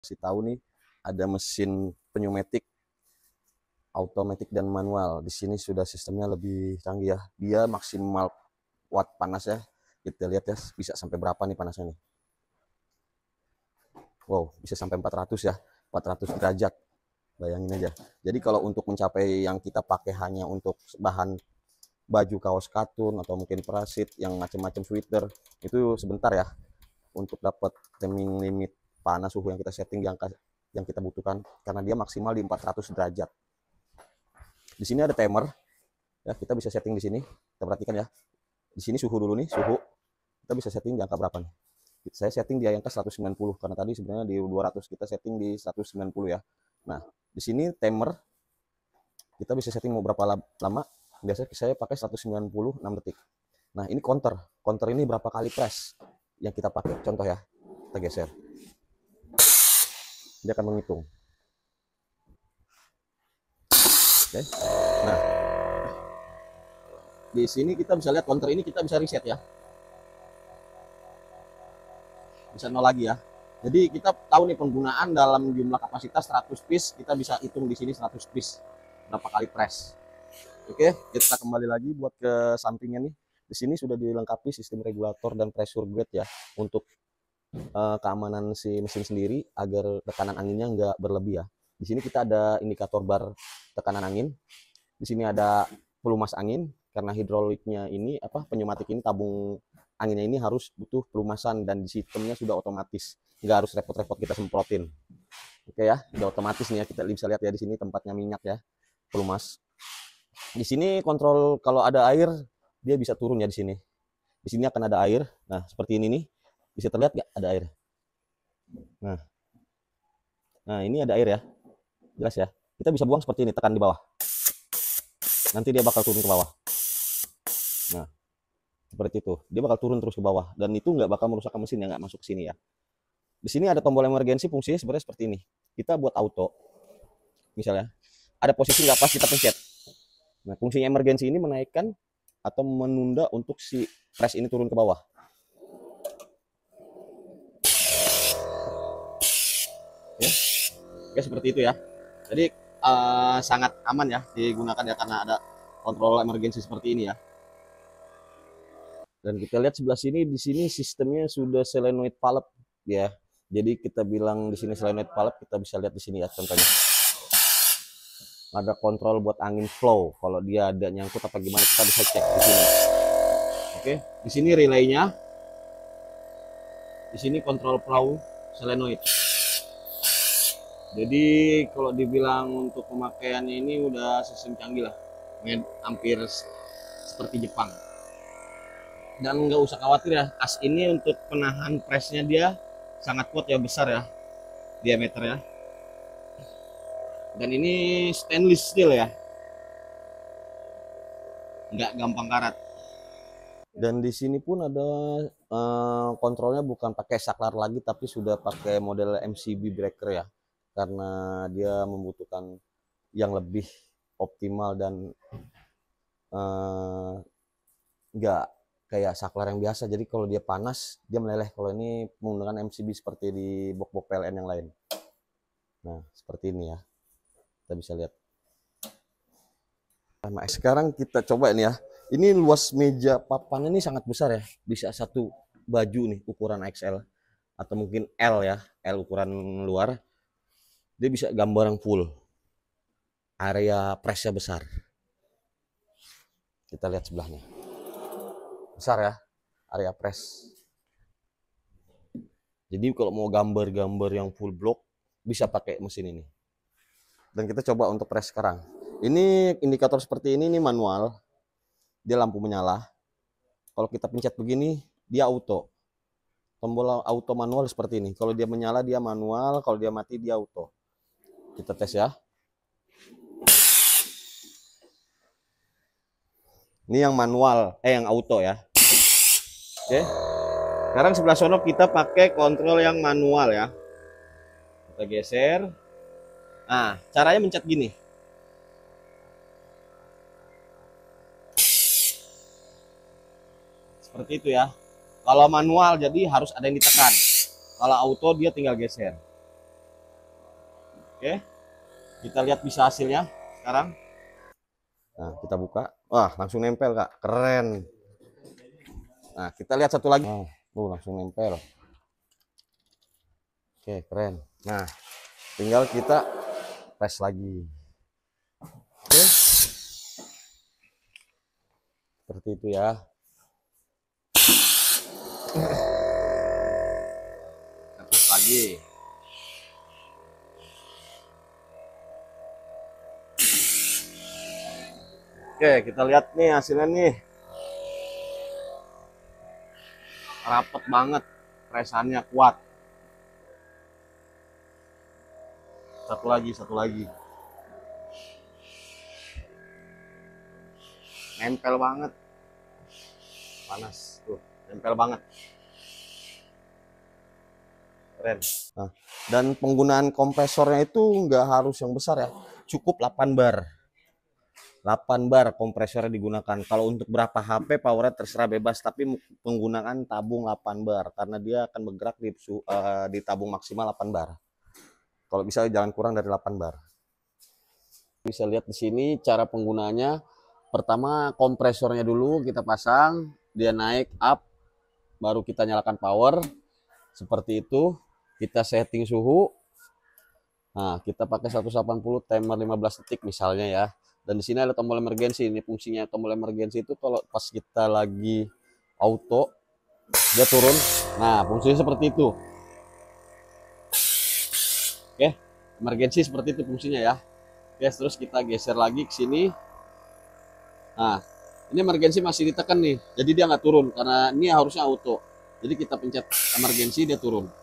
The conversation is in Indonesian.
kasih tahu nih, ada mesin pneumatik, automatic dan manual. Di sini sudah sistemnya lebih canggih ya. Dia maksimal watt panasnya. Kita lihat ya, bisa sampai berapa nih panasnya nih. Wow, bisa sampai 400 ya. 400 derajat. Bayangin aja. Jadi kalau untuk mencapai yang kita pakai hanya untuk bahan baju kaos katun atau mungkin parasit yang macam-macam sweater, itu sebentar ya untuk dapat timing limit panas suhu yang kita setting di angka yang kita butuhkan, karena dia maksimal di 400 derajat. Di sini ada timer ya, kita bisa setting di sini. Kita perhatikan ya. Di sini suhu dulu nih, suhu. Kita bisa setting di angka berapa nih? Saya setting di angka 190 karena tadi sebenarnya di 200, kita setting di 190 ya. Nah, di sini timer kita bisa setting mau berapa lama. Biasanya saya pakai 196 detik. Nah, ini counter. Counter ini berapa kali press yang kita pakai. Contoh ya, kita geser. Dia akan menghitung. Oke. Nah, di sini kita bisa lihat counter ini, kita bisa reset ya. Bisa nol lagi ya. Jadi kita tahu nih penggunaan dalam jumlah kapasitas 100 piece, kita bisa hitung di sini 100 piece berapa kali press. Oke, kita kembali lagi buat ke sampingnya nih. Di sini sudah dilengkapi sistem regulator dan pressure gauge ya, untuk keamanan si mesin sendiri agar tekanan anginnya nggak berlebih ya. Di sini kita ada indikator bar tekanan angin. Di sini ada pelumas angin, karena hidroliknya ini pneumatik ini, tabung anginnya ini harus butuh pelumasan, dan di sistemnya sudah otomatis, nggak harus repot-repot kita semprotin. Oke ya, udah otomatis nih ya, kita bisa lihat ya di sini tempatnya minyak ya, pelumas. Di sini kontrol kalau ada air, dia bisa turun ya di sini. Di sini akan ada air. Nah, seperti ini nih. Bisa terlihat nggak ada air? Nah, ini ada air ya. Jelas ya. Kita bisa buang seperti ini, tekan di bawah. Nanti dia bakal turun ke bawah. Nah, seperti itu. Dia bakal turun terus ke bawah. Dan itu nggak bakal merusak mesin yang nggak masuk ke sini ya. Di sini ada tombol emergensi, fungsinya sebenarnya seperti ini. Kita buat auto. Misalnya, ada posisi nggak pas, kita pencet. Nah, fungsinya emergensi ini menaikkan atau menunda untuk si press ini turun ke bawah. Ya seperti itu ya. Jadi sangat aman ya digunakan ya, karena ada kontrol emergensi seperti ini ya. Dan kita lihat sebelah sini, di sini sistemnya sudah solenoid valve ya. Jadi kita bilang di sini solenoid valve, kita bisa lihat di sini ya contohnya. Ada kontrol buat angin flow. Kalau dia ada nyangkut apa gimana, kita bisa cek di sini. Oke, di sini relaynya. Di sini kontrol flow solenoid. Jadi kalau dibilang untuk pemakaiannya ini udah sistem canggih lah, hampir seperti Jepang. Dan nggak usah khawatir ya, as ini untuk penahan pressnya dia sangat kuat ya, besar ya diameternya. Dan ini stainless steel ya, nggak gampang karat. Dan di sini pun ada kontrolnya bukan pakai saklar lagi, tapi sudah pakai model MCB breaker ya, karena dia membutuhkan yang lebih optimal dan nggak kayak saklar yang biasa. Jadi kalau dia panas, dia meleleh. Kalau ini menggunakan MCB seperti di box-box PLN yang lain. Nah, seperti ini ya. Kita bisa lihat. Nah, sekarang kita coba ini ya. Ini luas meja papannya ini sangat besar ya. Bisa satu baju nih ukuran XL atau mungkin L ya, L ukuran luar. Dia bisa gambar yang full. Area pressnya besar. Kita lihat sebelahnya. Besar ya area press. Jadi kalau mau gambar-gambar yang full block, bisa pakai mesin ini. Dan kita coba untuk press sekarang. Ini indikator seperti ini manual. Dia lampu menyala. Kalau kita pencet begini, dia auto. Tombol auto manual seperti ini. Kalau dia menyala, dia manual. Kalau dia mati, dia auto. Kita tes ya. Ini yang manual, yang auto ya. Oke. Sekarang sebelah sono kita pakai kontrol yang manual ya. Kita geser. Nah, caranya mencet gini. Seperti itu ya. Kalau manual jadi harus ada yang ditekan. Kalau auto dia tinggal geser. Oke, kita lihat bisa hasilnya sekarang. Nah, kita buka. Wah, langsung nempel, Kak. Keren. Nah, kita lihat satu lagi. Oh, tuh langsung nempel. Oke, keren. Nah, tinggal kita press lagi. Oke. Seperti itu ya. Press lagi. Oke, kita lihat nih hasilnya nih. Rapet banget, presannya kuat. Satu lagi. Nempel banget. Panas tuh, nempel banget. Keren. Nah, dan penggunaan kompresornya itu nggak harus yang besar ya, cukup 8 bar. 8 bar kompresornya digunakan. Kalau untuk berapa HP powernya terserah bebas, tapi penggunaan tabung 8 bar karena dia akan bergerak di tabung maksimal 8 bar. Kalau bisa jangan kurang dari 8 bar. Bisa lihat di sini cara penggunaannya. Pertama kompresornya dulu kita pasang, dia naik up, baru kita nyalakan power. Seperti itu. Kita setting suhu. Nah, kita pakai 180 timer 15 detik misalnya ya. Dan di sini ada tombol emergency. Ini fungsinya tombol emergency itu kalau pas kita lagi auto dia turun. Nah, fungsinya seperti itu. Oke, emergency seperti itu fungsinya ya. Oke, terus kita geser lagi ke sini. Nah, ini emergency masih ditekan nih. Jadi dia nggak turun karena ini harusnya auto. Jadi kita pencet emergency dia turun.